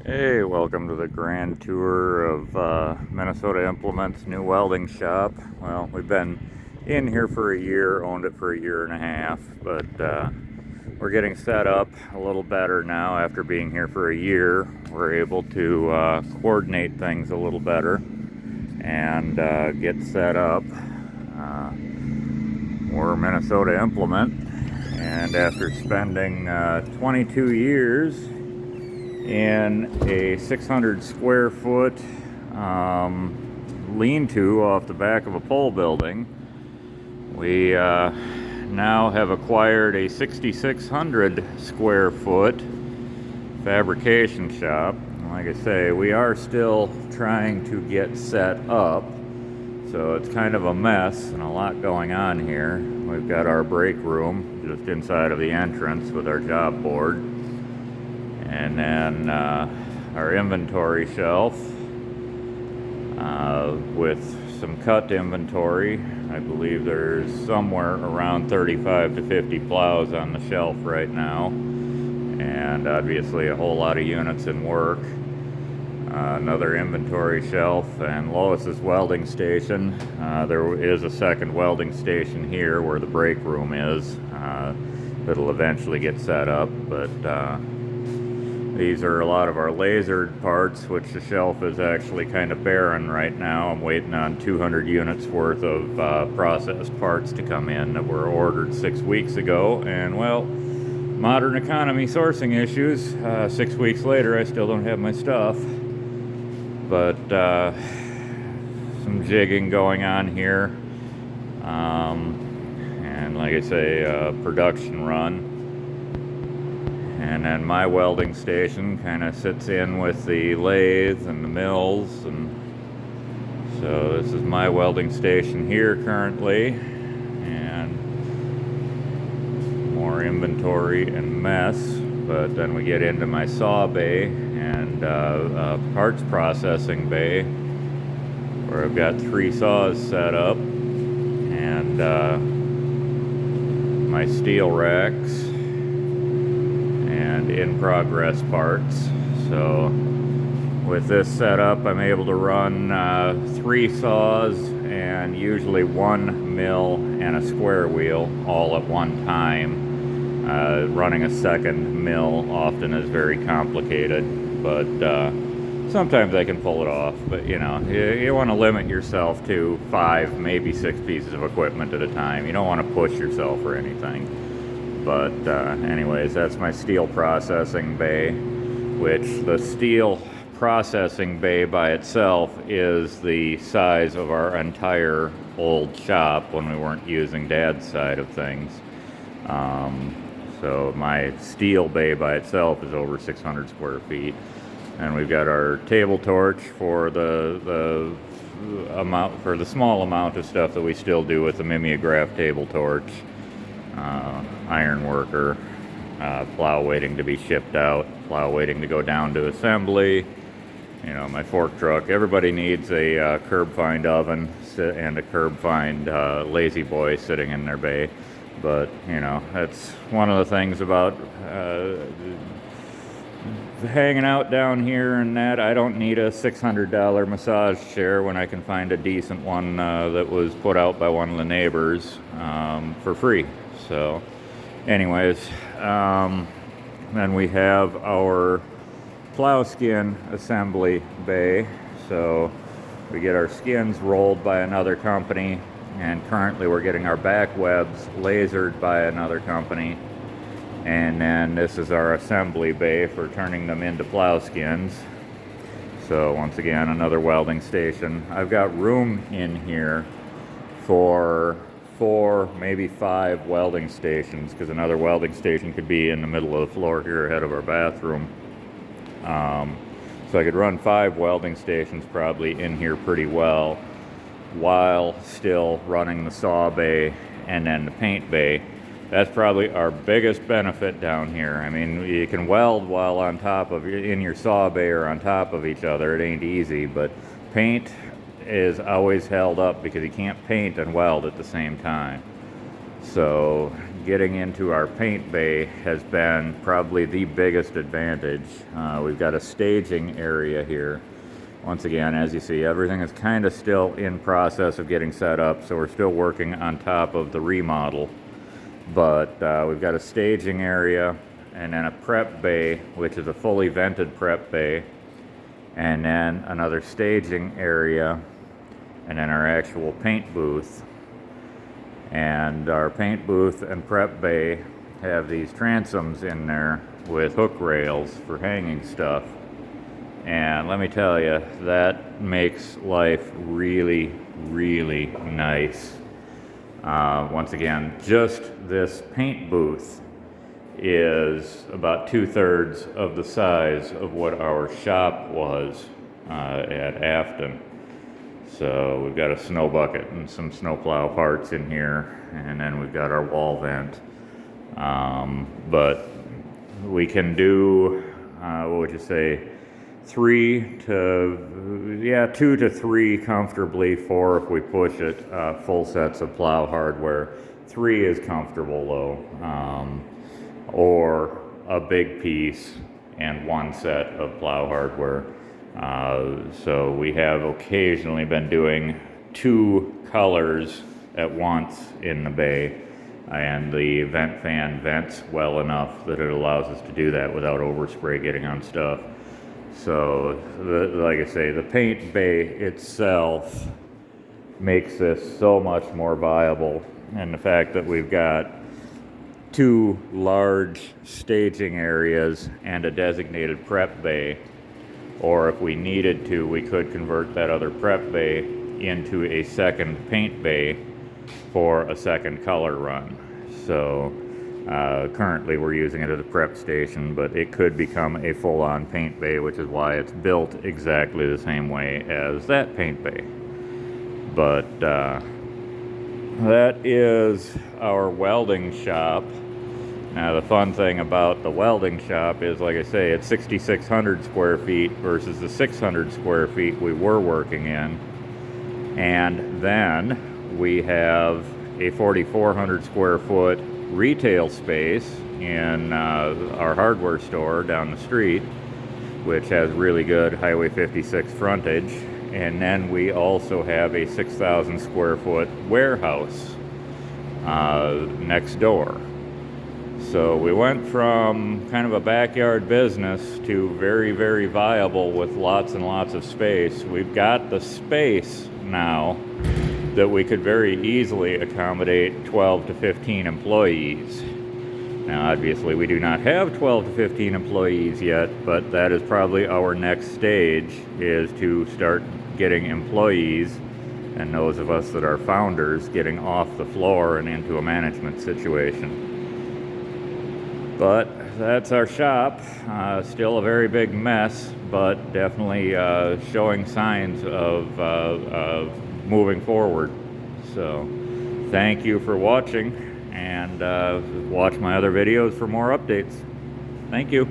Hey, welcome to the grand tour of Minnesota Implement's new welding shop. Well, we've been in here for a year, owned it for a year and a half, but we're getting set up a little better now after being here for a year. We're able to coordinate things a little better and get set up. We're Minnesota Implement, and after spending 22 years in a 600 square foot lean-to off the back of a pole building, we now have acquired a 6,600 square foot fabrication shop. Like I say, we are still trying to get set up, so it's kind of a mess and a lot going on here. We've got our break room just inside of the entrance with our job board, and then our inventory shelf with some cut inventory. I believe there's somewhere around 35 to 50 plows on the shelf right now, and obviously a whole lot of units in work. Another inventory shelf, and Lois's welding station. There is a second welding station here where the break room is. That'll eventually get set up, but these are a lot of our lasered parts, which the shelf is actually kind of barren right now. I'm waiting on 200 units worth of processed parts to come in that were ordered 6 weeks ago, and well, modern economy sourcing issues. 6 weeks later, I still don't have my stuff. But some jigging going on here, and like I say, production run. And then my welding station kind of sits in with the lathe and the mills, and so this is my welding station here currently, and more inventory and mess. But then we get into my saw bay and parts processing bay, where I've got 3 saws set up, and my steel racks and in progress parts. So with this setup, I'm able to run 3 saws and usually 1 mill and a square wheel all at one time. Running a second mill often is very complicated, but sometimes I can pull it off. But you know, you want to limit yourself to 5, maybe 6 pieces of equipment at a time. You don't want to push yourself or anything. But anyways, that's my steel processing bay, which the steel processing bay by itself is the size of our entire old shop when we weren't using Dad's side of things. So my steel bay by itself is over 600 square feet. And we've got our table torch for the small amount of stuff that we still do with the mimeograph table torch. Iron worker, plow waiting to be shipped out, plow waiting to go down to assembly. You know, my fork truck. Everybody needs a curb find oven and a curb find lazy boy sitting in their bay. But you know, that's one of the things about hanging out down here, and that I don't need a $600 massage chair when I can find a decent one that was put out by one of the neighbors for free. So anyways, then we have our plow skin assembly bay. So we get our skins rolled by another company, and currently we're getting our back webs lasered by another company. And then this is our assembly bay for turning them into plow skins. So once again, another welding station. I've got room in here for 4, maybe 5 welding stations, because another welding station could be in the middle of the floor here ahead of our bathroom. So I could run 5 welding stations probably in here pretty well, while still running the saw bay and then the paint bay. That's probably our biggest benefit down here. I mean, you can weld while on top of in your saw bay or on top of each other. It ain't easy, but paint is always held up because you can't paint and weld at the same time. So getting into our paint bay has been probably the biggest advantage. We've got a staging area here. Once again, as you see, everything is kind of still in process of getting set up, so we're still working on top of the remodel. But we've got a staging area, and then a prep bay, which is a fully vented prep bay, and then another staging area, and then our actual paint booth. And our paint booth and prep bay have these transoms in there with hook rails for hanging stuff. And let me tell you, that makes life really, really nice. Once again, just this paint booth is about 2/3 of the size of what our shop was at Afton. So we've got a snow bucket and some snowplow parts in here, and then we've got our wall vent. But we can do, what would you say, 2 to 3 comfortably, 4 if we push it, full sets of plow hardware. 3 is comfortable though, or a big piece and 1 set of plow hardware. So we have occasionally been doing 2 colors at once in the bay, and the vent fan vents well enough that it allows us to do that without overspray getting on stuff. So, like I say, the paint bay itself makes this so much more viable. And the fact that we've got 2 large staging areas and a designated prep bay, or if we needed to, we could convert that other prep bay into a second paint bay for a second color run. So, currently we're using it as a prep station, but it could become a full-on paint bay, which is why it's built exactly the same way as that paint bay. But that is our welding shop. Now the fun thing about the welding shop is, like I say, it's 6,600 square feet versus the 600 square feet we were working in. And then we have a 4,400 square foot retail space in our hardware store down the street, which has really good Highway 56 frontage. And then we also have a 6,000 square foot warehouse next door. So we went from kind of a backyard business to very, very viable with lots and lots of space. We've got the space now that we could very easily accommodate 12 to 15 employees. Now, obviously, we do not have 12 to 15 employees yet, but that is probably our next stage, is to start getting employees, and those of us that are founders getting off the floor and into a management situation. But that's our shop. Still a very big mess, but definitely showing signs of moving forward. So thank you for watching, and watch my other videos for more updates. Thank you.